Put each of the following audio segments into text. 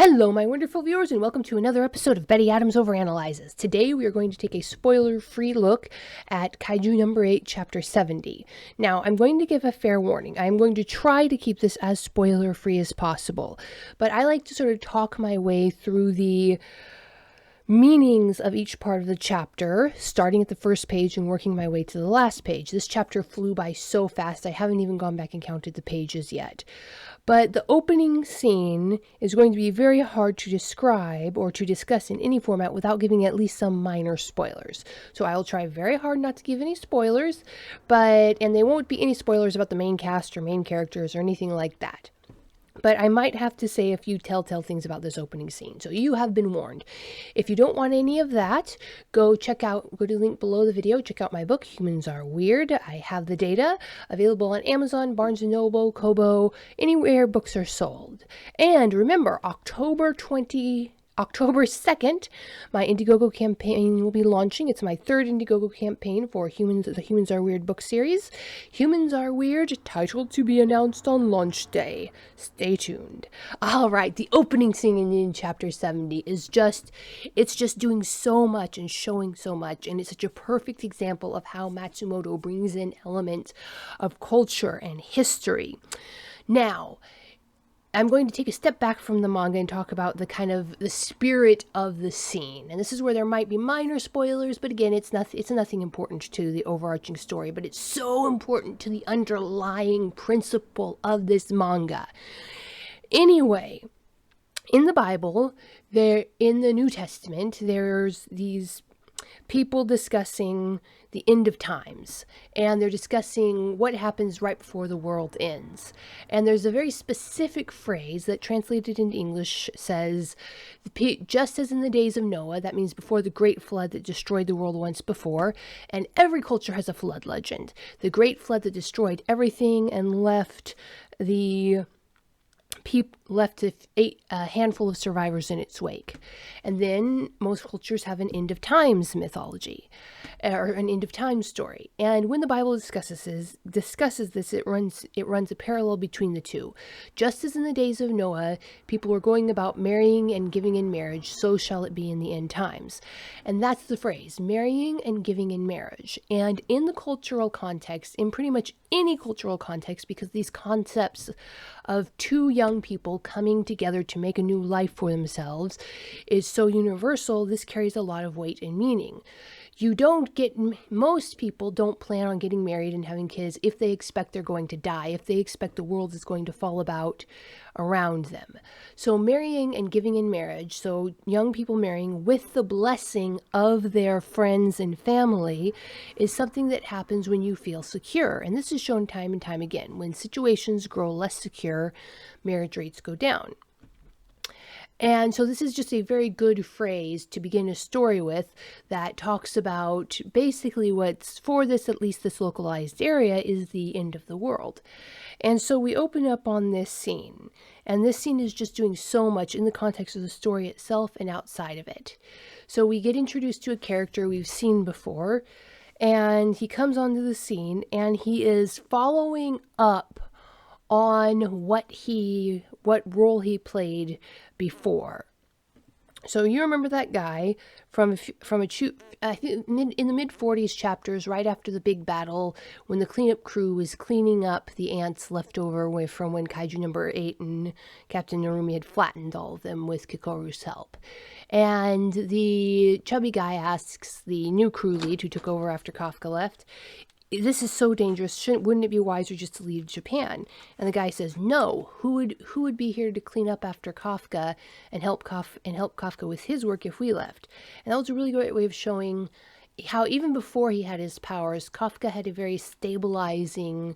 Hello, my wonderful viewers, and welcome to another episode of Betty Adams Overanalyzes. Today, we are going to take a spoiler-free look at Kaiju number 8, chapter 70. Now, I'm going to give a fair warning. I'm going to try to keep this as spoiler-free as possible, but I like to sort of talk my way through the meanings of each part of the chapter, starting at the first page and working my way to the last page. This chapter flew by so fast, I haven't even gone back and counted the pages yet. But the opening scene is going to be very hard to describe or to discuss in any format without giving at least some minor spoilers. So I will try very hard not to give any spoilers, and they won't be any spoilers about the main cast or main characters or anything like that. But I might have to say a few telltale things about this opening scene. So you have been warned. If you don't want any of that, go to the link below the video, check out my book, Humans Are Weird. I have the data available on Amazon, Barnes & Noble, Kobo, anywhere books are sold. And remember, October 2nd, my Indiegogo campaign will be launching. It's my third Indiegogo campaign for the Humans Are Weird book series. Humans Are Weird, titled to be announced on launch day. Stay tuned. All right, the opening scene in chapter 70 is just doing so much and showing so much, and it's such a perfect example of how Matsumoto brings in elements of culture and history. Now, I'm going to take a step back from the manga and talk about the spirit of the scene. And this is where there might be minor spoilers, but again, it's nothing important to the overarching story, but it's so important to the underlying principle of this manga. Anyway, in the Bible, in the New Testament, there's these people discussing the end of times, and they're discussing what happens right before the world ends. And there's a very specific phrase that translated into English says, just as in the days of Noah, that means before the great flood that destroyed the world once before, and every culture has a flood legend. The great flood that destroyed everything and left a handful of survivors in its wake. And then most cultures have an end of times mythology, or an end of time story. And when the Bible discusses this, it runs a parallel between the two. Just as in the days of Noah, people were going about marrying and giving in marriage, so shall it be in the end times. And that's the phrase, marrying and giving in marriage. And in the cultural context, in pretty much any cultural context, because these concepts of two young people coming together to make a new life for themselves is so universal, this carries a lot of weight and meaning. Most people don't plan on getting married and having kids if they expect they're going to die, if they expect the world is going to fall about around them. So marrying and giving in marriage, so young people marrying with the blessing of their friends and family, is something that happens when you feel secure. And this is shown time and time again. When situations grow less secure, marriage rates go down. And so this is just a very good phrase to begin a story with that talks about basically what's, for this, at least this localized area, is the end of the world. And so we open up on this scene. And this scene is just doing so much in the context of the story itself and outside of it. So we get introduced to a character we've seen before. And he comes onto the scene and he is following up on what role he played before. So you remember that guy from I think in the mid-40s chapters, right after the big battle, when the cleanup crew was cleaning up the ants left over from when Kaiju number 8 and Captain Narumi had flattened all of them with Kikoru's help. And the chubby guy asks the new crew lead, who took over after Kafka left, "This is so dangerous. Wouldn't it be wiser just to leave Japan?" And the guy says, "No. Who would be here to clean up after Kafka and help Kafka with his work if we left?" And that was a really great way of showing how even before he had his powers, Kafka had a very stabilizing,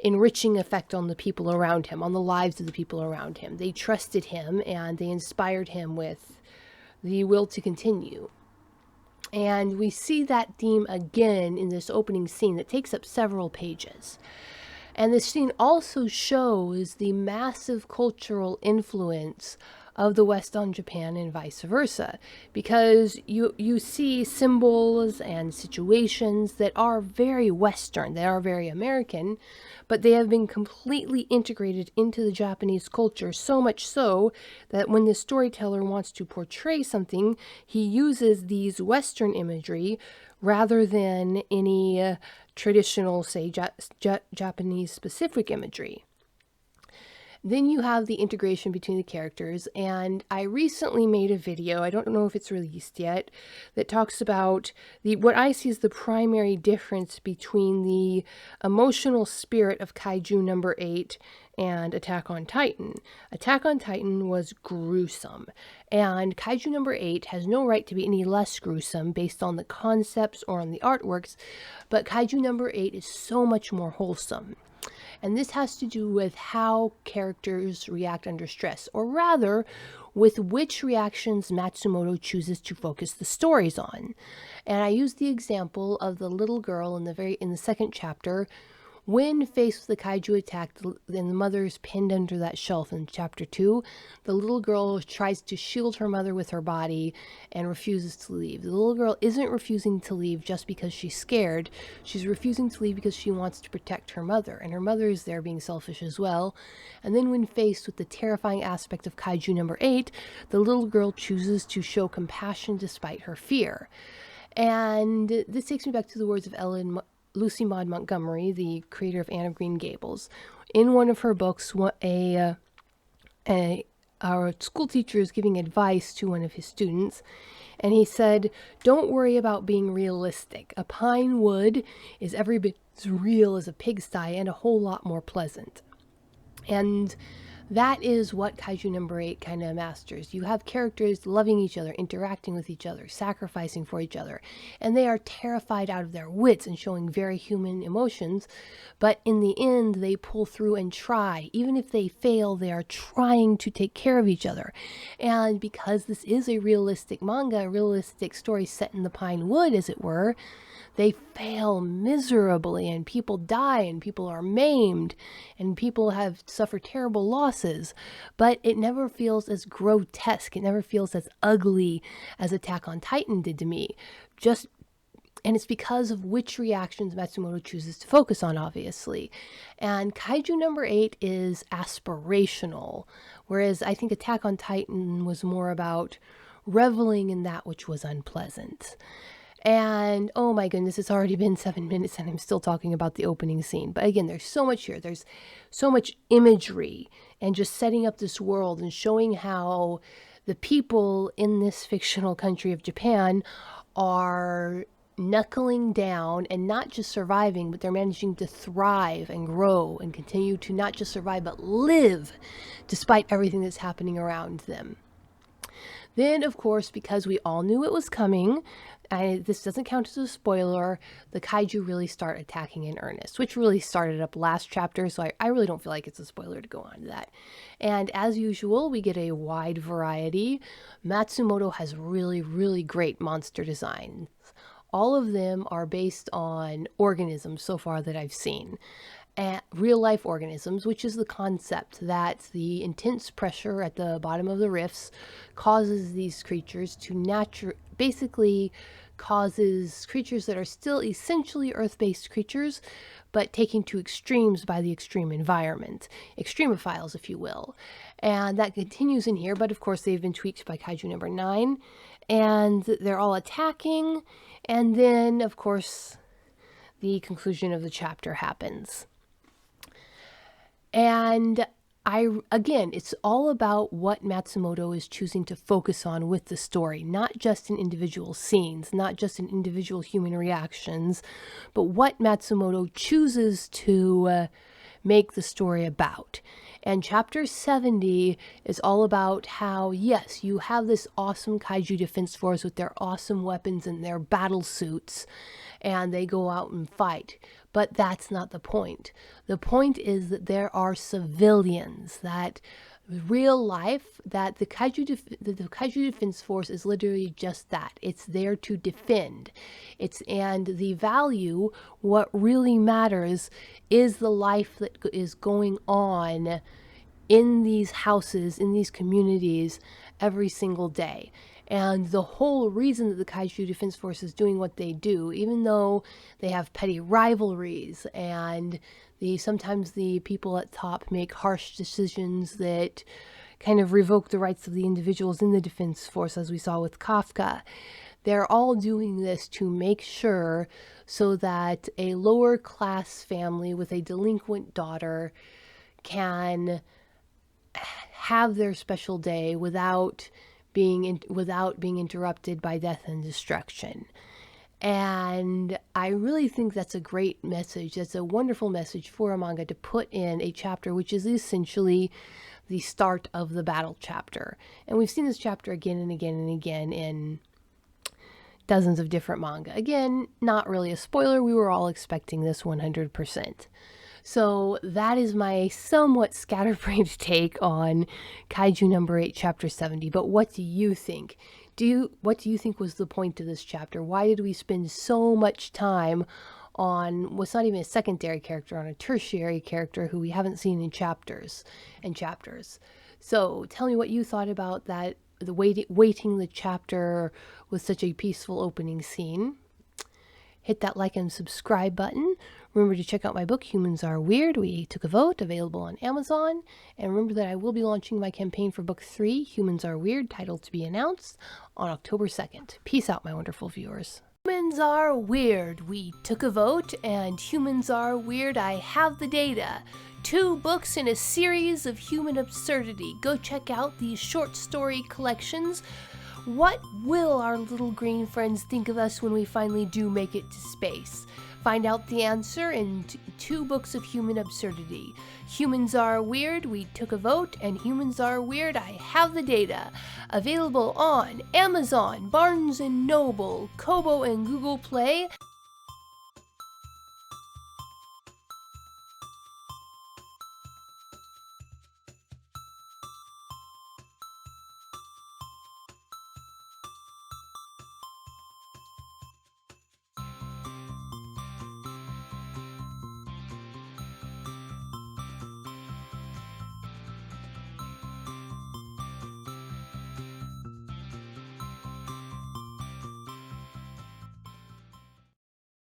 enriching effect on the people around him, on the lives of the people around him. They trusted him and they inspired him with the will to continue. And we see that theme again in this opening scene that takes up several pages. And this scene also shows the massive cultural influence of the West on Japan and vice versa, because you see symbols and situations that are very Western, they are very American, but they have been completely integrated into the Japanese culture, so much so that when the storyteller wants to portray something, he uses these Western imagery rather than any traditional, say, Japanese specific imagery. Then you have the integration between the characters, and I recently made a video, I don't know if it's released yet, that talks about what I see as the primary difference between the emotional spirit of Kaiju number 8 and Attack on Titan. Attack on Titan was gruesome, and Kaiju number 8 has no right to be any less gruesome based on the concepts or on the artworks, but Kaiju number 8 is so much more wholesome. And this has to do with how characters react under stress, or rather, with which reactions Matsumoto chooses to focus the stories on. And I use the example of the little girl in the second chapter. When faced with the kaiju attack and the mother is pinned under that shelf in chapter 2, the little girl tries to shield her mother with her body and refuses to leave. The little girl isn't refusing to leave just because she's scared. She's refusing to leave because she wants to protect her mother, and her mother is there being selfish as well. And then when faced with the terrifying aspect of Kaiju number 8, the little girl chooses to show compassion despite her fear. And this takes me back to the words of Lucy Maud Montgomery, the creator of Anne of Green Gables. In one of her books, our school teacher is giving advice to one of his students, and he said, "Don't worry about being realistic. A pine wood is every bit as real as a pigsty and a whole lot more pleasant." And that is what Kaiju number 8 kind of masters. You have characters loving each other, interacting with each other, sacrificing for each other, and they are terrified out of their wits and showing very human emotions, but in the end they pull through and try. Even if they fail, they are trying to take care of each other. And because this is a realistic manga, a realistic story set in the pine wood, as it were, they fail miserably, and people die, and people are maimed, and people have suffered terrible losses, but it never feels as grotesque, it never feels as ugly as Attack on Titan did to me. And it's because of which reactions Matsumoto chooses to focus on, obviously. And Kaiju number 8 is aspirational, whereas I think Attack on Titan was more about reveling in that which was unpleasant. And oh my goodness, it's already been 7 minutes and I'm still talking about the opening scene. But again, there's so much here. There's so much imagery and just setting up this world and showing how the people in this fictional country of Japan are knuckling down and not just surviving, but they're managing to thrive and grow and continue to not just survive, but live despite everything that's happening around them. Then, of course, because we all knew it was coming, this doesn't count as a spoiler, the kaiju really start attacking in earnest, which really started up last chapter, so I really don't feel like it's a spoiler to go on to that. And as usual, we get a wide variety. Matsumoto has really, really great monster designs. All of them are based on organisms so far that I've seen. Real-life organisms, which is the concept that the intense pressure at the bottom of the rifts causes these creatures to basically causes creatures that are still essentially Earth-based creatures, but taken to extremes by the extreme environment. Extremophiles, if you will. And that continues in here, but of course they've been tweaked by Kaiju number 9, and they're all attacking, and then, of course, the conclusion of the chapter happens. And again, it's all about what Matsumoto is choosing to focus on with the story, not just in individual scenes, not just in individual human reactions, but what Matsumoto chooses to make the story about. And chapter 70 is all about how, yes, you have this awesome kaiju defense force with their awesome weapons and their battle suits, and they go out and fight. But that's not the point. The point is that there are civilians, that real life, that the kaiju defense force is literally just that. It's there to defend. And the value, what really matters, is the life that is going on in these houses, in these communities every single day. And the whole reason that the Kaiju Defense Force is doing what they do, even though they have petty rivalries and sometimes the people at top make harsh decisions that kind of revoke the rights of the individuals in the Defense Force, as we saw with Kafka, they're all doing this to make sure so that a lower class family with a delinquent daughter can have their special day without being interrupted by death and destruction. And I really think that's a great message. That's a wonderful message for a manga to put in a chapter which is essentially the start of the battle chapter. And we've seen this chapter again and again and again in dozens of different manga. Again, not really a spoiler. We were all expecting this 100%. So that is my somewhat scatterbrained take on Kaiju number 8, chapter 70. But what do you think? What do you think was the point of this chapter? Why did we spend so much time on what's not even a secondary character, on a tertiary character who we haven't seen in chapters and chapters? So tell me what you thought about that, weighting the chapter with such a peaceful opening scene. Hit that like and subscribe button. Remember to check out my book, Humans Are Weird. We took a vote, available on Amazon. And remember that I will be launching my campaign for book 3, Humans Are Weird, title to be announced, on October 2nd. Peace out, my wonderful viewers. Humans are weird. We took a vote, and Humans Are Weird. I have the data. 2 books in a series of human absurdity. Go check out these short story collections. What will our little green friends think of us when we finally do make it to space? Find out the answer in 2 books of human absurdity. Humans Are Weird, We Took a Vote, and Humans Are Weird, I Have the Data. Available on Amazon, Barnes & Noble, Kobo, and Google Play.